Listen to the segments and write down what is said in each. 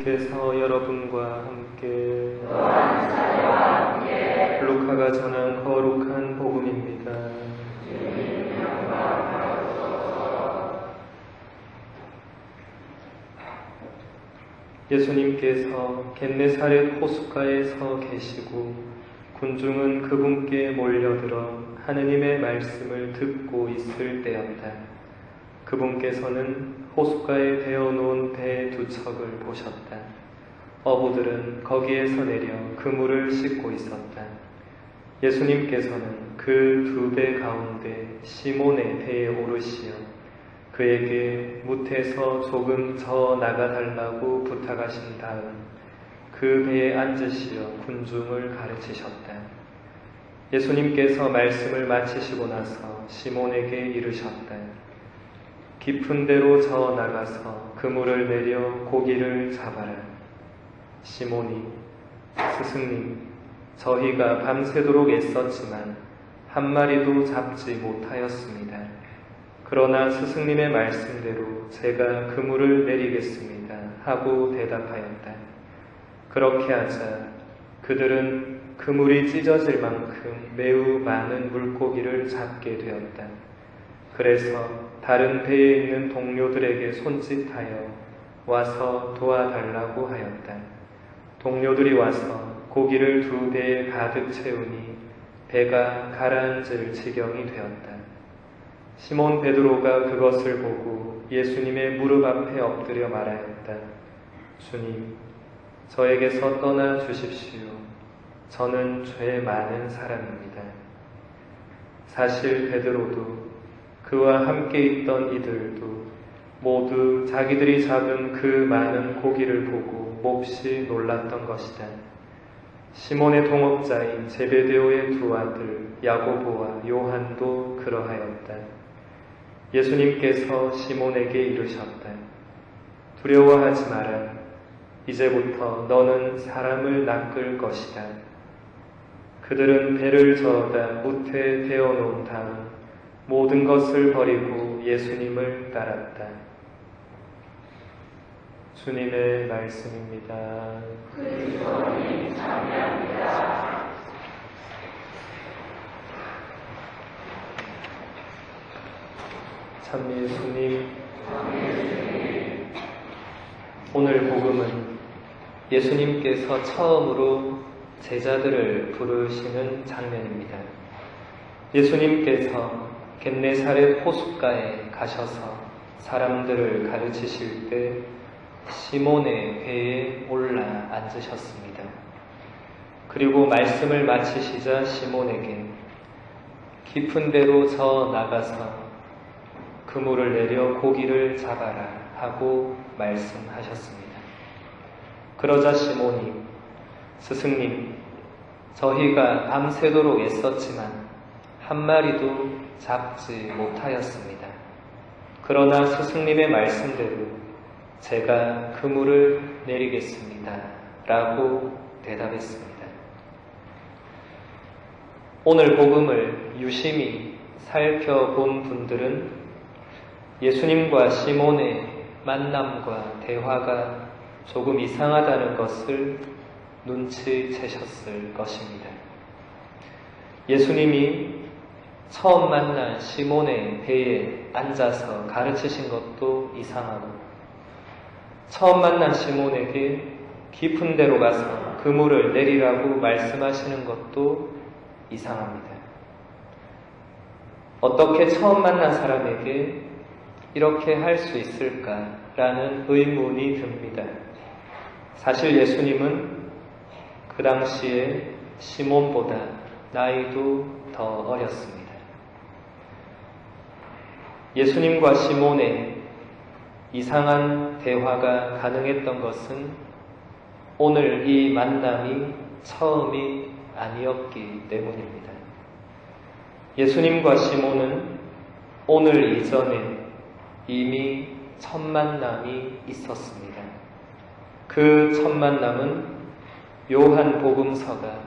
예수님께서 여러분과 함께 루카가 전한 거룩한 복음입니다. 예수님께서 겟네사렛 호숫가에 서 계시고 군중은 그분께 몰려들어 하느님의 말씀을 듣고 있을 때였다. 그분께서는 호숫가에 베어놓은 배 2척을 보셨다. 어부들은 거기에서 내려 그물을 씻고 있었다. 예수님께서는 그 2배 가운데 시몬의 배에 오르시어 그에게 무태서 조금 저 나가달라고 부탁하신 다음 그 배에 앉으시어 군중을 가르치셨다. 예수님께서 말씀을 마치시고 나서 시몬에게 이르셨다. 깊은 데로 저 나가서 그물을 내려 고기를 잡아라. 시몬이 스승님, 저희가 밤새도록 애썼지만 한 마리도 잡지 못하였습니다. 그러나 스승님의 말씀대로 제가 그물을 내리겠습니다 하고 대답하였다. 그렇게 하자 그들은 그물이 찢어질 만큼 매우 많은 물고기를 잡게 되었다. 그래서 다른 배에 있는 동료들에게 손짓하여 와서 도와달라고 하였다. 동료들이 와서 고기를 2배에 가득 채우니 배가 가라앉을 지경이 되었다. 시몬 베드로가 그것을 보고 예수님의 무릎 앞에 엎드려 말하였다. 주님, 저에게서 떠나 주십시오. 저는 죄 많은 사람입니다. 사실 베드로도 그와 함께 있던 이들도 모두 자기들이 잡은 그 많은 고기를 보고 몹시 놀랐던 것이다. 시몬의 동업자인 제베데오의 2 아들 야고보와 요한도 그러하였다. 예수님께서 시몬에게 이르셨다. 두려워하지 마라. 이제부터 너는 사람을 낚을 것이다. 그들은 배를 저어다 무태에 베어놓은 다음 모든 것을 버리고 예수님을 따랐다. 주님의 말씀입니다. 그리스도님 찬양합니다. 참 예수님, 오늘 복음은 예수님께서 처음으로 제자들을 부르시는 장면입니다. 예수님께서 겟네사렛 호숫가에 가셔서 사람들을 가르치실 때 시몬의 배에 올라 앉으셨습니다. 그리고 말씀을 마치시자 시몬에게 깊은 데로 저 나가서 그물을 내려 고기를 잡아라 하고 말씀하셨습니다. 그러자 시몬이 스승님, 저희가 밤새도록 애썼지만 한 마리도 잡지 못하였습니다. 그러나 스승님의 말씀대로 제가 그물을 내리겠습니다 라고 대답했습니다. 오늘 복음을 유심히 살펴본 분들은 예수님과 시몬의 만남과 대화가 조금 이상하다는 것을 눈치채셨을 것입니다. 예수님이 처음 만난 시몬의 배에 앉아서 가르치신 것도 이상하고 처음 만난 시몬에게 깊은 데로 가서 그물을 내리라고 말씀하시는 것도 이상합니다. 어떻게 처음 만난 사람에게 이렇게 할 수 있을까라는 의문이 듭니다. 사실 예수님은 그 당시에 시몬보다 나이도 더 어렸습니다. 예수님과 시몬의 이상한 대화가 가능했던 것은 오늘 이 만남이 처음이 아니었기 때문입니다. 예수님과 시몬은 오늘 이전에 이미 첫 만남이 있었습니다. 그 첫 만남은 요한복음서가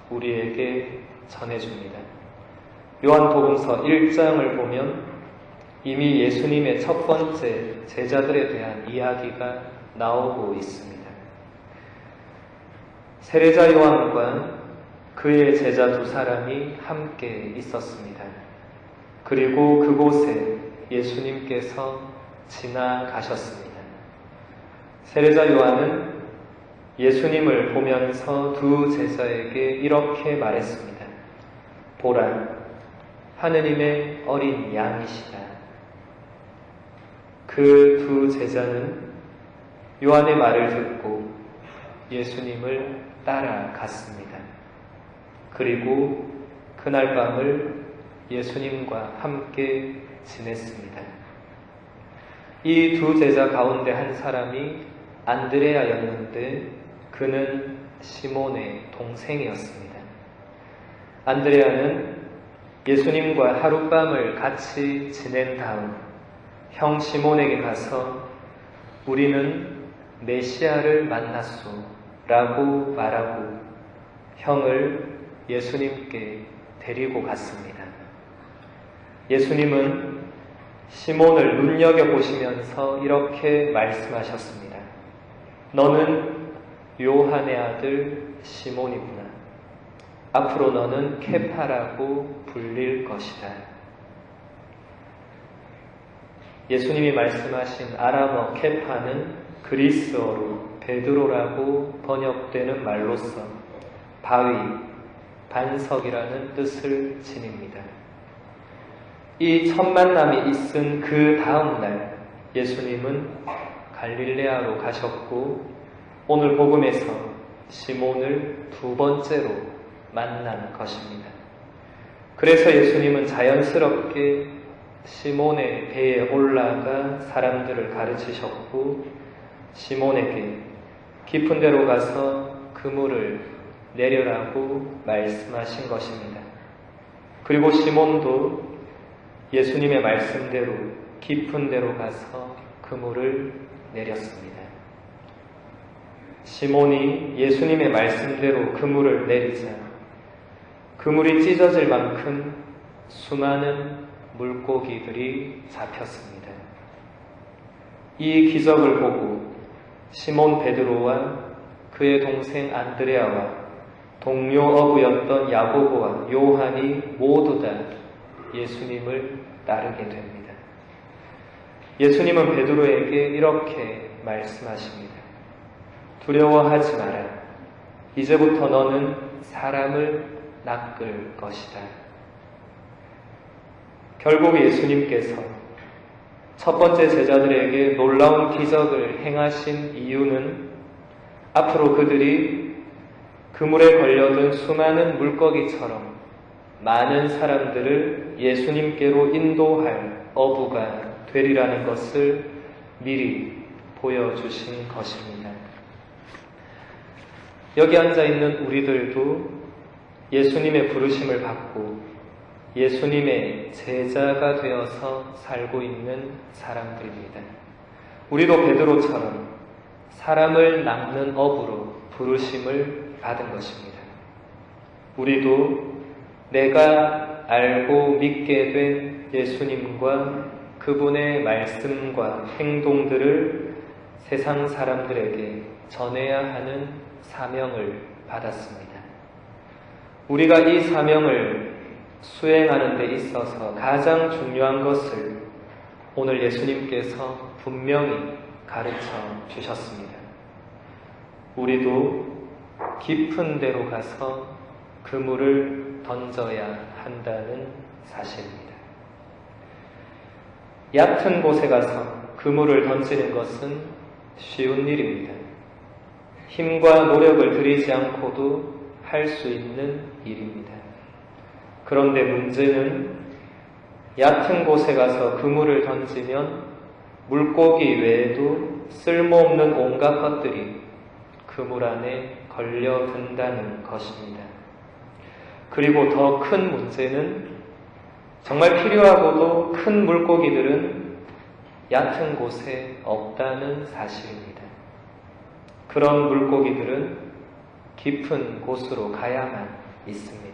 우리에게 전해줍니다. 요한복음서 1장을 보면 이미 예수님의 첫 번째 제자들에 대한 이야기가 나오고 있습니다. 세례자 요한과 그의 제자 두 사람이 함께 있었습니다. 그리고 그곳에 예수님께서 지나가셨습니다. 세례자 요한은 예수님을 보면서 두 제자에게 이렇게 말했습니다. 보라, 하느님의 어린 양이시다. 그 두 제자는 요한의 말을 듣고 예수님을 따라갔습니다. 그리고 그날 밤을 예수님과 함께 지냈습니다. 이 두 제자 가운데 한 사람이 안드레아였는데 그는 시몬의 동생이었습니다. 안드레아는 예수님과 하룻밤을 같이 지낸 다음 형 시몬에게 가서 우리는 메시아를 만났소 라고 말하고 형을 예수님께 데리고 갔습니다. 예수님은 시몬을 눈여겨보시면서 이렇게 말씀하셨습니다. 너는 요한의 아들 시몬이구나. 앞으로 너는 케파라고 불릴 것이다. 예수님이 말씀하신 아람어 케파는 그리스어로 베드로라고 번역되는 말로서 바위, 반석이라는 뜻을 지닙니다. 이 첫 만남이 있은 그 다음 날 예수님은 갈릴레아로 가셨고 오늘 복음에서 시몬을 두 번째로 만난 것입니다. 그래서 예수님은 자연스럽게 시몬의 배에 올라가 사람들을 가르치셨고 시몬에게 깊은 데로 가서 그물을 내려라고 말씀하신 것입니다. 그리고 시몬도 예수님의 말씀대로 깊은 데로 가서 그물을 내렸습니다. 시몬이 예수님의 말씀대로 그물을 내리자 그물이 찢어질 만큼 수많은 물고기들이 잡혔습니다. 이 기적을 보고 시몬 베드로와 그의 동생 안드레아와 동료 어부였던 야고보와 요한이 모두 다 예수님을 따르게 됩니다. 예수님은 베드로에게 이렇게 말씀하십니다. 두려워하지 마라. 이제부터 너는 사람을 낚을 것이다. 결국 예수님께서 첫 번째 제자들에게 놀라운 기적을 행하신 이유는 앞으로 그들이 그물에 걸려든 수많은 물고기처럼 많은 사람들을 예수님께로 인도할 어부가 되리라는 것을 미리 보여주신 것입니다. 여기 앉아있는 우리들도 예수님의 부르심을 받고 예수님의 제자가 되어서 살고 있는 사람들입니다. 우리도 베드로처럼 사람을 낚는 어부로 부르심을 받은 것입니다. 우리도 내가 알고 믿게 된 예수님과 그분의 말씀과 행동들을 세상 사람들에게 전해야 하는 사명을 받았습니다. 우리가 이 사명을 수행하는 데 있어서 가장 중요한 것을 오늘 예수님께서 분명히 가르쳐 주셨습니다. 우리도 깊은 데로 가서 그물을 던져야 한다는 사실입니다. 얕은 곳에 가서 그물을 던지는 것은 쉬운 일입니다. 힘과 노력을 들이지 않고도 할 수 있는 일입니다. 그런데 문제는 얕은 곳에 가서 그물을 던지면 물고기 외에도 쓸모없는 온갖 것들이 그물 안에 걸려든다는 것입니다. 그리고 더 큰 문제는 정말 필요하고도 큰 물고기들은 얕은 곳에 없다는 사실입니다. 그런 물고기들은 깊은 곳으로 가야만 있습니다.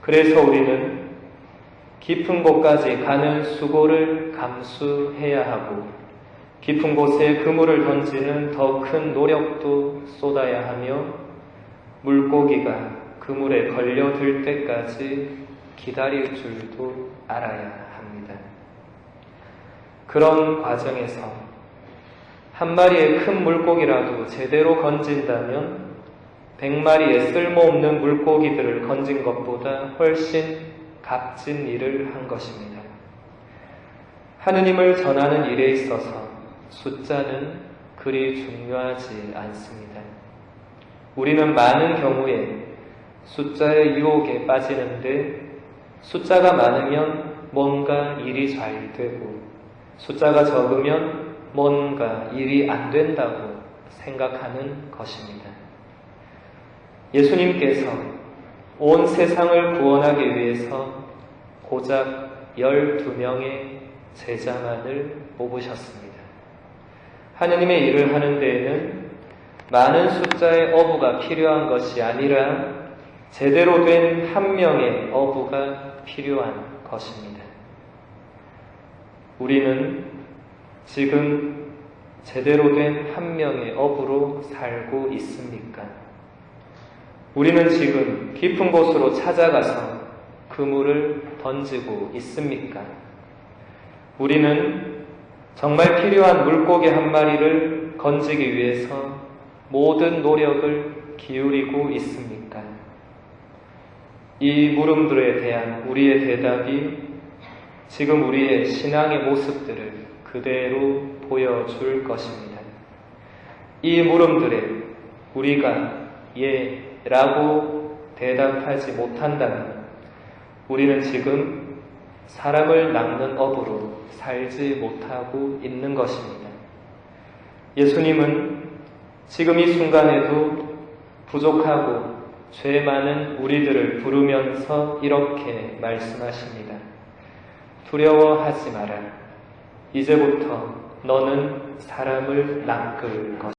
그래서 우리는 깊은 곳까지 가는 수고를 감수해야 하고 깊은 곳에 그물을 던지는 더 큰 노력도 쏟아야 하며 물고기가 그물에 걸려들 때까지 기다릴 줄도 알아야 합니다. 그런 과정에서 한 마리의 큰 물고기라도 제대로 건진다면 100마리의 쓸모없는 물고기들을 건진 것보다 훨씬 값진 일을 한 것입니다. 하느님을 전하는 일에 있어서 숫자는 그리 중요하지 않습니다. 우리는 많은 경우에 숫자의 유혹에 빠지는데 숫자가 많으면 뭔가 일이 잘 되고 숫자가 적으면 뭔가 일이 안 된다고 생각하는 것입니다. 예수님께서 온 세상을 구원하기 위해서 고작 12명의 제자만을 뽑으셨습니다. 하느님의 일을 하는 데에는 많은 숫자의 어부가 필요한 것이 아니라 제대로 된 한 명의 어부가 필요한 것입니다. 우리는 지금 제대로 된 한 명의 어부로 살고 있습니까? 우리는 지금 깊은 곳으로 찾아가서 그물을 던지고 있습니까? 우리는 정말 필요한 물고기 한 마리를 건지기 위해서 모든 노력을 기울이고 있습니까? 이 물음들에 대한 우리의 대답이 지금 우리의 신앙의 모습들을 그대로 보여줄 것입니다. 이 물음들에 우리가 예 라고 대답하지 못한다면 우리는 지금 사람을 낚는 업으로 살지 못하고 있는 것입니다. 예수님은 지금 이 순간에도 부족하고 죄 많은 우리들을 부르면서 이렇게 말씀하십니다. 두려워하지 마라. 이제부터 너는 사람을 낚을 것이다.